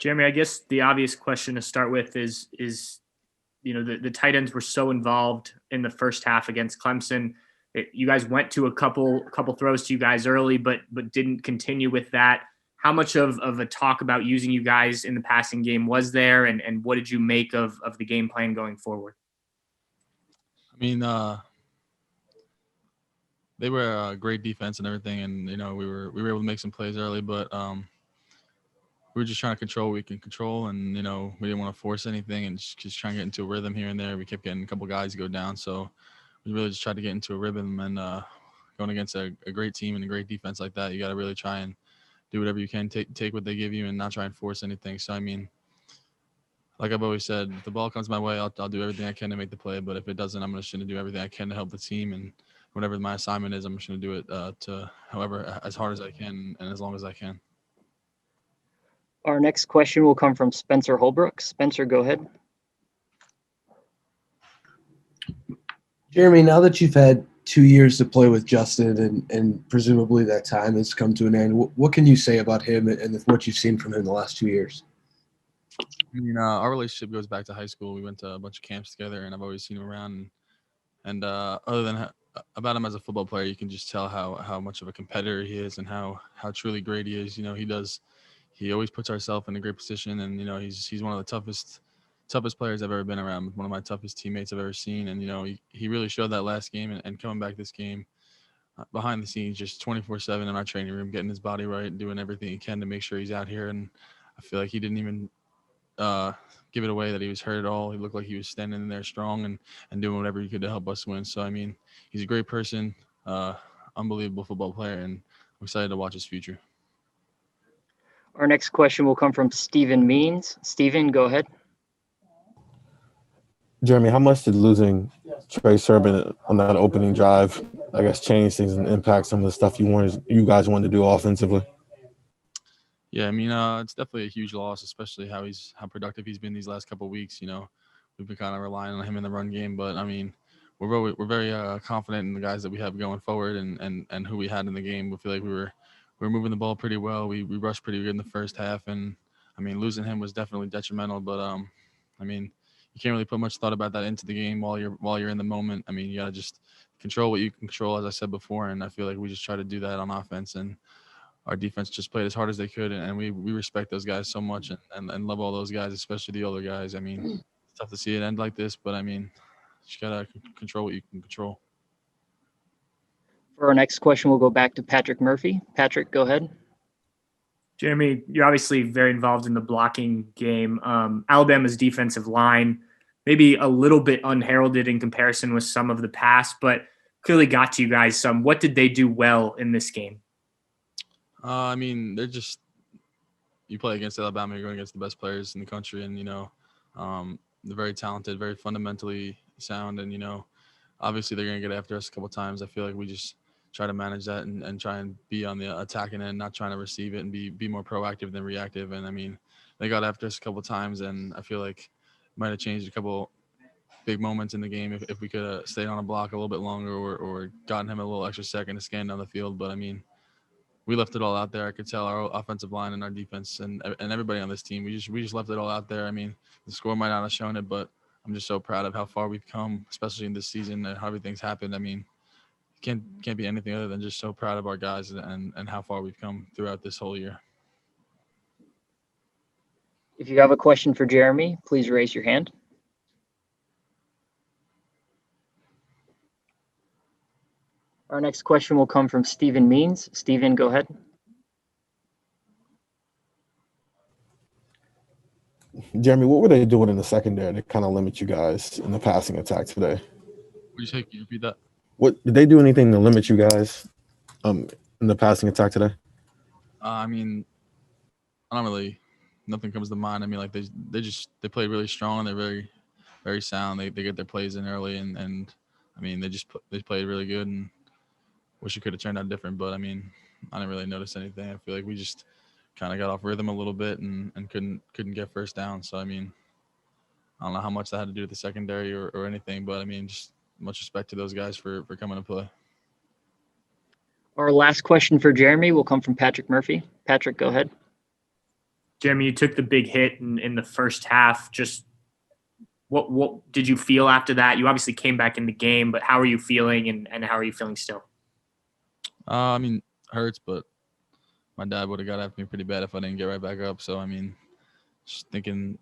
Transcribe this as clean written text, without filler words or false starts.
Jeremy, I guess the obvious question to start with is the tight ends were so involved in the first half against Clemson. You guys went to a couple throws to you guys early, but didn't continue with that. How much of a talk about using you guys in the passing game was there, and what did you make of the game plan going forward? I mean, they were a great defense and everything, and we were able to make some plays early, but we were just trying to control what we can control, and we didn't want to force anything, and just trying to get into a rhythm here and there. We kept getting a couple guys go down, so we really just tried to get into a rhythm. And going against a great team and a great defense like that, you got to really try and do whatever you can, take what they give you, and not try and force anything. So I mean, like I've always said, if the ball comes my way, I'll do everything I can to make the play. But if it doesn't, I'm just going to do everything I can to help the team. And whatever my assignment is, I'm just going to do it to however as hard as I can and as long as I can. Our next question will come from Spencer Holbrook. Spencer, go ahead. Jeremy, now that you've had 2 years to play with Justin and presumably that time has come to an end, what can you say about him and what you've seen from him the last 2 years? I mean, our relationship goes back to high school. We went to a bunch of camps together, and I've always seen him around. And other than about him as a football player, you can just tell how much of a competitor he is and how truly great he is. He always puts ourselves in a great position, and he's one of the toughest players I've ever been around. One of my toughest teammates I've ever seen, and he really showed that last game and coming back this game. Behind the scenes, just 24/7 in our training room, getting his body right and doing everything he can to make sure he's out here. And I feel like he didn't even give it away that he was hurt at all. He looked like he was standing in there strong and doing whatever he could to help us win. So, I mean, he's a great person, unbelievable football player, and I'm excited to watch his future. Our next question will come from Steven Means. Steven, go ahead. Jeremy, how much did losing Trey Sermon on that opening drive, I guess, change things and impact some of the stuff you guys wanted to do offensively? Yeah, I mean, it's definitely a huge loss, especially how productive he's been these last couple of weeks. We've been kind of relying on him in the run game, but I mean, we're very confident in the guys that we have going forward and who we had in the game. We feel like we were moving the ball pretty well. We rushed pretty good in the first half, and I mean, losing him was definitely detrimental. But I mean, you can't really put much thought about that into the game while you're in the moment. I mean, you gotta just control what you can control, as I said before, and I feel like we just try to do that on offense, and our defense just played as hard as they could, and we respect those guys so much and love all those guys, especially the older guys. I mean, it's tough to see it end like this, but I mean, you just gotta control what you can control. For our next question, we'll go back to Patrick Murphy. Patrick, go ahead. Jeremy, you're obviously very involved in the blocking game. Alabama's defensive line, maybe a little bit unheralded in comparison with some of the past, but clearly got to you guys some. What did they do well in this game? I mean, you play against Alabama, you're going against the best players in the country, and they're very talented, very fundamentally sound, and obviously they're going to get after us a couple of times. I feel like we just try to manage that and try and be on the attacking end, not trying to receive it, and be more proactive than reactive. And I mean, they got after us a couple of times, and I feel like it might have changed a couple big moments in the game if we could have stayed on a block a little bit longer or gotten him a little extra second to scan down the field. But I mean, we left it all out there. I could tell our offensive line and our defense and everybody on this team, we just left it all out there. I mean, the score might not have shown it, but I'm just so proud of how far we've come, especially in this season and how everything's happened. I mean, can't be anything other than just so proud of our guys and how far we've come throughout this whole year. If you have a question for Jeremy, please raise your hand. Our next question will come from Steven Means. Steven, go ahead. Jeremy, what were they doing in the secondary to kind of limit you guys in the passing attack today? What do you say? Can you repeat that? What did they do anything to limit you guys in the passing attack today? I mean, nothing comes to mind. I mean, like they played really strong. They're very, very sound. They get their plays in early, and I mean, they played really good, and wish it could have turned out different. But I mean, I didn't really notice anything. I feel like we just kind of got off rhythm a little bit and couldn't get first down. So I mean, I don't know how much that had to do with the secondary or anything, but I mean, just much respect to those guys for coming to play. Our last question for Jeremy will come from Patrick Murphy. Patrick, go ahead. Jeremy, you took the big hit in the first half. Just what did you feel after that? You obviously came back in the game, but how are you feeling and how are you feeling still? I mean, hurts, but my dad would have got after me pretty bad if I didn't get right back up. So, I mean, just thinking